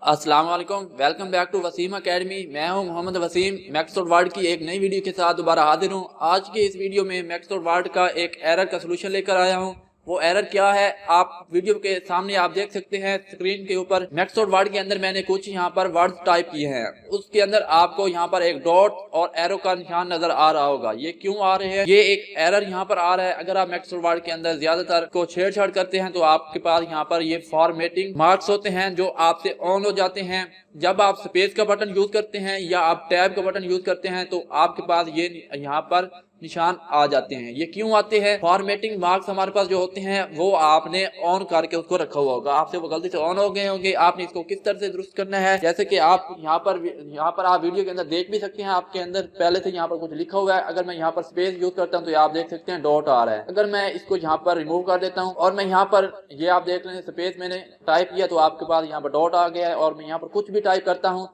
अस्सलाम वालेकुम, welcome back to Waseem academy. मैं हूं मोहम्मद वसीम। मैक्सवर्ड वर्ड की एक नई वीडियो के साथ दोबारा हाजिर हूं। आज के इस वीडियो में मैक्सवर्ड वर्ड का एक एरर का सलूशन लेकर आया हूं। वो एरर क्या है आप वीडियो के सामने आप देख सकते हैं स्क्रीन के ऊपर। मैक्सवर्ड वर्ड के अंदर मैंने कुछ यहाँ पर वर्ड्स टाइप किए हैं, उसके अंदर आपको यहाँ पर एक डॉट और एरो का निशान नजर आ रहा होगा। ये क्यों आ रहे हैं, ये एक एरर यहाँ पर आ रहा है। अगर आप मैक्सवर्ड वर्ड के अंदर ज्यादातर को छेड़छाड़ करते हैं तो आपके पास यहाँ पर ये फॉर्मेटिंग मार्क्स होते हैं जो आपसे ऑन हो जाते हैं। जब आप स्पेस का बटन यूज करते हैं या आप टैब का बटन यूज करते हैं तो आपके पास ये यहाँ पर निशान आ जाते हैं। ये क्यों आते हैं? फॉर्मेटिंग मार्क्स हमारे पास जो होते हैं वो आपने ऑन करके उसको रखा हुआ होगा, आपसे वो गलती से ऑन हो गए होंगे। आपने इसको किस तरह से दुरुस्त करना है, जैसे कि आप यहाँ पर आप वीडियो के अंदर देख भी सकते हैं। आपके अंदर पहले से यहाँ पर कुछ लिखा हुआ है। अगर मैं यहाँ पर स्पेस यूज करता हूँ तो आप देख सकते हैं डॉट आ रहा है। अगर मैं इसको यहाँ पर रिमूव कर देता हूँ और मैं यहाँ पर ये आप देख लें स्पेस मैंने टाइप किया तो आपके पास यहाँ पर डॉट आ गया है। और मैं यहाँ पर कुछ भी टाइप करता हूँ,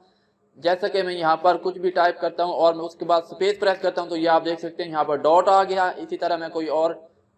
जैसा कि मैं यहाँ पर कुछ भी टाइप करता हूँ और मैं उसके बाद स्पेस प्रेस करता हूँ तो ये आप देख सकते हैं यहाँ पर डॉट आ गया। इसी तरह मैं कोई और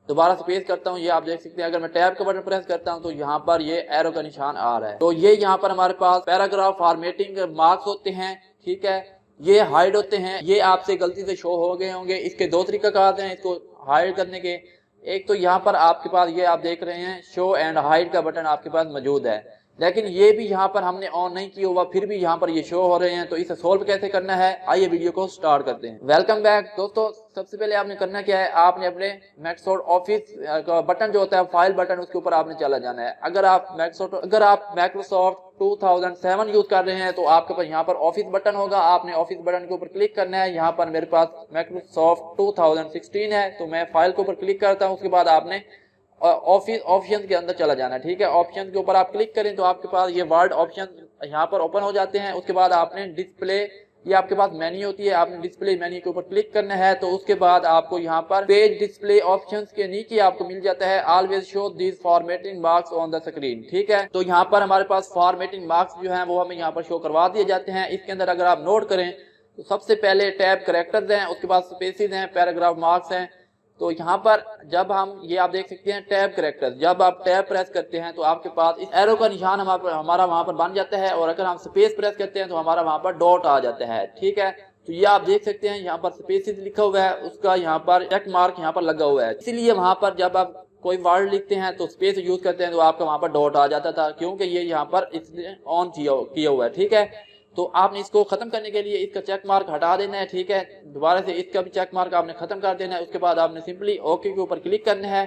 दोबारा स्पेस करता हूँ, ये आप देख सकते हैं। अगर मैं टैब का बटन प्रेस करता हूँ तो यहाँ पर ये एरो का निशान आ रहा है। तो ये यहाँ पर हमारे पास पैराग्राफ फॉर्मेटिंग मार्क्स होते हैं, ठीक है। ये हाइड होते हैं, ये आपसे गलती से शो हो गए होंगे। इसके दो तरीकाकार हैं इसको हाइड करने के। एक तो यहाँ पर आपके पास ये आप देख रहे हैं शो एंड हाइड का बटन आपके पास मौजूद है, लेकिन ये भी यहाँ पर हमने ऑन नहीं किया हुआ, फिर भी यहाँ पर ये शो हो रहे हैं। तो इसे सोल्व कैसे करना है, आइए वीडियो को स्टार्ट करते हैं। वेलकम बैक दोस्तों। सबसे पहले आपने करना क्या है, आपने अपने मैक्सवर्ड ऑफिस का बटन जो होता है फाइल बटन, उसके ऊपर आपने चला जाना है। अगर आप माइक्रोसॉफ्ट 2007 यूज कर रहे हैं तो आपके पास यहाँ पर ऑफिस बटन होगा। आपने ऑफिस बटन के ऊपर क्लिक करना है। यहाँ पर मेरे पास माइक्रोसॉफ्ट 2016 है तो मैं फाइल के ऊपर क्लिक करता हूँ। उसके बाद आपने ऑफिस ऑप्शन के अंदर चला जाना है, ठीक है। ऑप्शन के ऊपर आप क्लिक करें तो आपके पास ये वर्ड ऑप्शन यहाँ पर ओपन हो जाते हैं। उसके बाद आपने डिस्प्ले, ये आपके पास मेन्यू होती है, आपने डिस्प्ले मेन्यू के ऊपर क्लिक करना है। तो उसके बाद आपको यहाँ पर पेज डिस्प्ले ऑप्शंस के नीचे आपको मिल जाता है always show this formatting marks on the screen, ठीक है। तो यहाँ पर हमारे पास फॉर्मेटिंग मार्क्स जो है वो हमें यहाँ पर शो करवा दिए जाते हैं। इसके अंदर अगर आप नोट करें तो सबसे पहले टैब कैरेक्टर्स हैं, उसके बाद स्पेसेस हैं, पैराग्राफ मार्क्स हैं। तो यहाँ पर जब हम ये आप देख सकते हैं टैब कैरेक्टर्स, जब आप टैब प्रेस करते हैं तो आपके पास इस एरो का निशान हमारा वहां पर बन जाता है। और अगर हम स्पेस प्रेस करते हैं तो हमारा वहां पर डॉट आ जाता है, ठीक है। तो ये आप देख सकते हैं यहाँ पर स्पेसिस लिखा हुआ है, उसका यहाँ पर चेक मार्क यहाँ पर लगा हुआ है। इसीलिए वहां पर जब आप कोई वर्ड लिखते हैं तो स्पेस यूज करते हैं तो आपका वहां पर डॉट आ जाता था, क्योंकि ये यहाँ पर इसने ऑन किया हुआ है, ठीक है। तो आपने इसको खत्म करने के लिए इसका चेक मार्क हटा देना है, ठीक है। दोबारा से इसका भी चेक मार्क आपने खत्म कर देना है। उसके बाद आपने सिंपली ओके के ऊपर क्लिक करना है।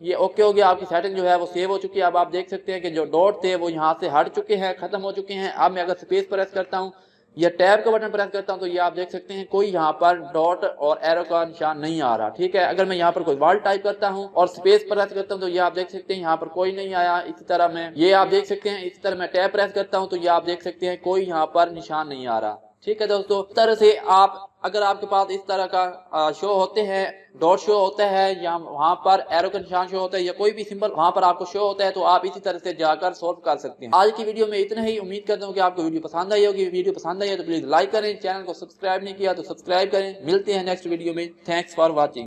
ये ओके हो गया, आपकी सेटिंग जो है वो सेव हो चुकी है। अब आप देख सकते हैं कि जो डॉट थे वो यहाँ से हट चुके हैं, खत्म हो चुके हैं। अब मैं अगर स्पेस प्रेस करता हूँ या टैब का बटन प्रेस करता हूं तो ये आप देख सकते हैं कोई यहाँ पर डॉट और एरो का निशान नहीं आ रहा, ठीक है। अगर मैं यहाँ पर कोई वर्ड टाइप करता हूं और स्पेस प्रेस करता हूं तो ये आप देख सकते हैं यहाँ पर कोई नहीं आया। इसी तरह मैं ये आप देख सकते हैं, इसी तरह मैं टैब प्रेस करता हूं तो ये आप देख सकते हैं कोई यहाँ पर निशान नहीं आ रहा, ठीक है दोस्तों। इस तरह से आप अगर आपके पास इस तरह का शो होते हैं, डॉट शो होता है या वहां पर एरो का निशान शो होता है या कोई भी सिंबल वहां पर आपको शो होता है तो आप इसी तरह से जाकर सॉल्व कर सकते हैं। आज की वीडियो में इतना ही। उम्मीद करता हूं कि आपको वीडियो पसंद आई होगी। वीडियो पसंद आई है तो प्लीज लाइक करें, चैनल को सब्सक्राइब नहीं किया तो सब्सक्राइब करें। मिलते हैं नेक्स्ट वीडियो में। Thanks for watching.